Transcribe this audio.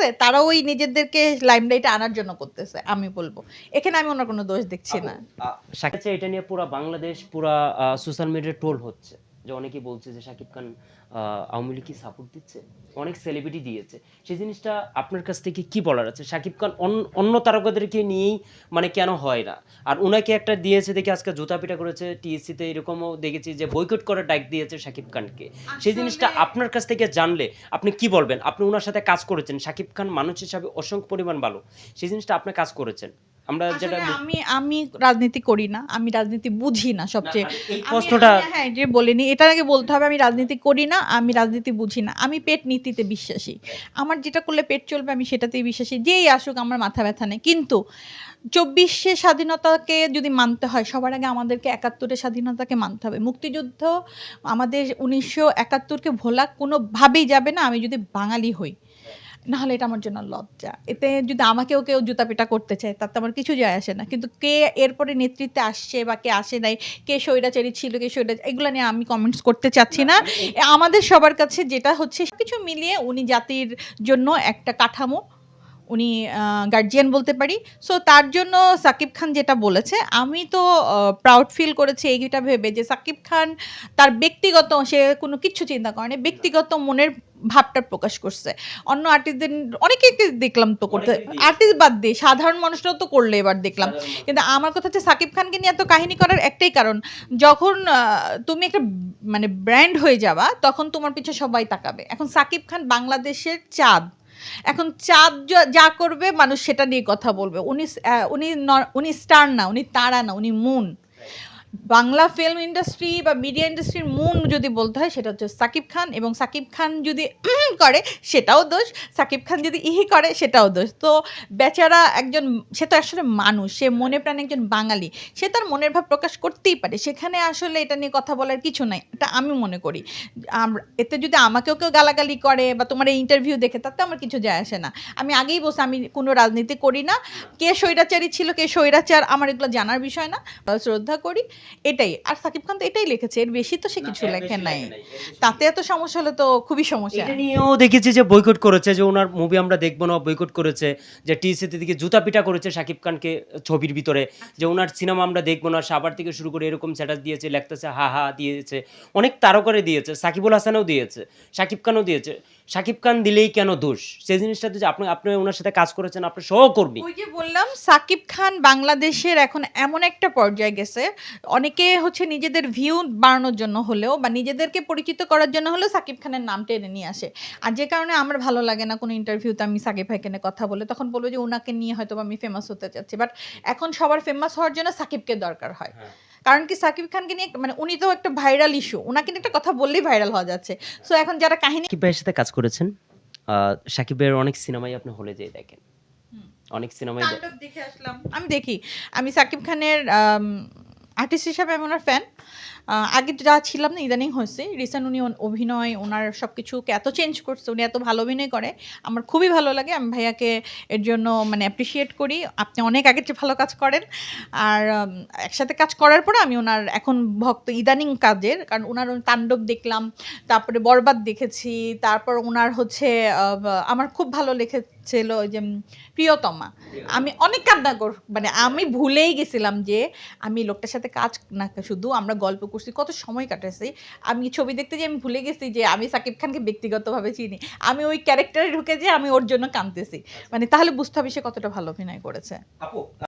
করতেছে তারাও ওই নিজেদেরকে লাইমলাইটে আনার জন্য করতেছে, আমি বলবো এখানে আমি ওনার কোনো দোষ দেখছি না। শাকিব এটা নিয়ে পুরা বাংলাদেশ পুরা সোশ্যাল মিডিয়ায় ট্রোল হচ্ছে, যে অনেকেই বলছে যে শাকিব খান আওয়ামী লীগ কি সাপোর্ট দিচ্ছে, অনেক সেলিব্রিটি দিয়েছে। সেই জিনিসটা আপনার কাছ থেকে কি বলার আছে? শাকিব খান অন্য তারকাদেরকে নিয়েই মানে কেন হয় না? আর ওনাকে একটা দিয়েছে দেখে আজকে জুতা পিটা করেছে টিএসসিতে, এরকমও দেখেছি যে বয়কট করার ডাক দিয়েছে শাকিব খানকে। সেই জিনিসটা আপনার কাছ থেকে জানলে আপনি কি বলবেন? আপনি ওনার সাথে কাজ করেছেন, শাকিব খান মানুষ হিসাবে অসংখ্য পরিমাণ ভালো, সেই জিনিসটা আপনি কাজ করেছেন। আমরা যেটা আসলে আমি রাজনীতি করি না, আমি রাজনীতি বুঝি না সবচেয়ে। এই আমি প্রশ্নটা আমি হ্যাঁ, যে বলিনি এটার আগে বলতে হবে আমি রাজনীতি করি না, আমি রাজনীতি বুঝি না। আমি পেট নীতিতে বিশ্বাসী। আমার যেটা করলে পেট চলবে আমি সেটাতেই বিশ্বাসী। যেই আসুক আমার মাথা ব্যথা নেই। কিন্তু ২৪শে স্বাধীনতাকে যদি মানতে হয় সবার আগে আমাদেরকে ৭১-এর স্বাধীনতাকে মানতে হবে। মুক্তিযুদ্ধ আমাদের ১৯৭১-কে ভোলা কোনোভাবেই যাবে না আমি যদি বাঙালি হই। নাহলে এটা আমার জন্য লজ্জা। এতে যদি আমাকেও কেউ জুতাপিটা করতে চায় তাতে আমার কিছু যায় আসে না। কিন্তু কে এরপরে নেতৃত্বে আসছে বা কে আসে নাই, কে স্বৈরাচারী ছিল, কে এগুলা নিয়ে আমি কমেন্টস করতে চাচ্ছি না। আমাদের সবার কাছে যেটা হচ্ছে সবকিছু মিলিয়ে উনি জাতির জন্য একটা কাঠামো, উনি গার্জিয়ান বলতে পারি। সো তার জন্য সাকিব খান যেটা বলেছে আমি তো প্রাউড ফিল করেছি এইটা ভেবে যে সাকিব খান তার ব্যক্তিগত সে কোনো কিচ্ছু চিন্তা করেনি, ব্যক্তিগত মনের ভাবটা প্রকাশ করছে। অন্য আর্টিস্টদের অনেকে দেখলাম তো করতে, আর্টিস্ট বাদ দিয়ে সাধারণ মানুষরাও তো করলে এবার দেখলাম। কিন্তু আমার কথা হচ্ছে সাকিব খানকে নিয়ে এত কাহিনী করার একটাই কারণ, যখন তুমি একটা মানে ব্র্যান্ড হয়ে যাবা তখন তোমার পিছনে সবাই তাকাবে। এখন সাকিব খান বাংলাদেশের চাঁদ, এখন চাঁদ যা করবে মানুষ সেটা নিয়ে কথা বলবে। উনি স্টার না, উনি তারা না, উনি মুন। বাংলা ফিল্ম ইন্ডাস্ট্রি বা মিডিয়া ইন্ডাস্ট্রির মুন যদি বলতে হয় সেটা হচ্ছে সাকিব খান, এবং সাকিব খান যদি করে সেটাও দোষ, সাকিব খান যদি ইহি করে সেটাও দোষ। তো বেচারা একজন, সে তো আসলে মানুষ, সে মনে প্রাণে একজন বাঙালি, সে তার মনের ভাব প্রকাশ করতেই পারে, সেখানে আসলে এটা নিয়ে কথা বলার কিছু নাই, এটা আমি মনে করি। এতে যদি আমাকেও কেউ গালাগালি করে বা তোমার এই ইন্টারভিউ দেখে তাতে আমার কিছু যায় আসে না। আমি আগেই বলছি আমি কোনো রাজনীতি করি না, কে স্বৈরাচারী ছিল কে স্বৈরাচার আমার এগুলো জানার বিষয় না, শ্রদ্ধা করি এটাই। আর সাকিব খান তো এটাই লিখেছে, এর বেশি তো সে কিছু লেখে নাই। তাতে এত সমস্যা হলে তো খুবই সমস্যা। এটা নিয়েও দেখেছি যে বয়কট করেছে, যে ওনার মুভি আমরা দেখবো না, বয়কট করেছে, যে টিএসসিতে দিকে জুতা পিটা করেছে শাকিব খানকে ছবির ভিতরে, যে ওনার সিনেমা আমরা দেখবো না, সাবার থেকে শুরু করে এরকম স্ট্যাটাস দিয়েছে, লেখতেছে হা হা দিয়েছে, অনেক তারকারে দিয়েছে, সাকিবুল হাসানও দিয়েছে, শাকিব খানও দিয়েছে। শাকিব খান দিলেই কেন দোষ? সেই জিনিসটা যে আপনি আপনি ওনার সাথে কাজ করেছেন, আপনার সহকর্মী। ওই যে বললাম সাকিব খান বাংলাদেশের এখন এমন একটা পর্যায়ে গেছে, অনেকে হচ্ছে নিজেদের ভিউ বাড়ানোর জন্য হলেও বা নিজেদেরকে পরিচিত করার জন্য হলেও সাকিব খানের নাম টেনে নিয়ে আসে। আর যে কারণে আমার ভালো লাগে না কোনো ইন্টারভিউতে আমি সাকিব ভাইকে নিয়ে কথা বলে, তখন বলবো যে ওনাকে নিয়ে হয়তো আমি ফেমাস হতে চাচ্ছি, বাট এখন সবার ফেমাস হওয়ার জন্য সাকিবকে দরকার হয়। কারণ কি সাকিব খানকে নিয়ে মানে উনি তো একটা ভাইরাল ইস্যু, ওনাকে নিয়ে একটা কথা বললেই ভাইরাল হওয়া যাচ্ছে। সো এখন যারা কাহিনী সাকিব ভাইয়ের সাথে কাজ করেছেন, সাকিবের অনেক সিনেমাই আপনি হলে যেয়ে দেখেন, অনেক সিনেমাই তাণ্ডব দেখে আসলাম, আমি দেখি। আমি সাকিব খানের আর্টিস্ট হিসাবে আমি ওনার ফ্যান। আগে যা ছিলাম না, ইদানিং হয়েছে রিসেন্ট উনি অভিনয় ওনার সব কিছুকে এত চেঞ্জ করছে, উনি এত ভালো অভিনয় করে, আমার খুবই ভালো লাগে। আমি ভাইয়াকে এর জন্য মানে অ্যাপ্রিসিয়েট করি, আপনি অনেক আগের চেয়ে ভালো কাজ করেন। আর একসাথে কাজ করার পরে আমি ওনার এখন ভক্ত ইদানিং কাজের, কারণ ওনার তাণ্ডব দেখলাম, তারপরে বরবাদ দেখেছি, তারপর ওনার হচ্ছে আমার খুব ভালো লেগেছিল ওই যে প্রিয়তমা। আমি অনেক কান্না মানে আমি ভুলেই গেছিলাম যে আমি লোকটার সাথে কাজ না, শুধু আমরা গল্প করছি, কত সময় কাটাইছি। আমি ছবি দেখতে যে আমি ভুলে গেছি যে আমি সাকিব খানকে ব্যক্তিগতভাবে চিনি, আমি ওই ক্যারেক্টারে ঢুকে যে আমি ওর জন্য কাঁদতেছি। মানে তাহলে বুঝতে হবে সে কতটা ভালো অভিনয় করেছে। আপু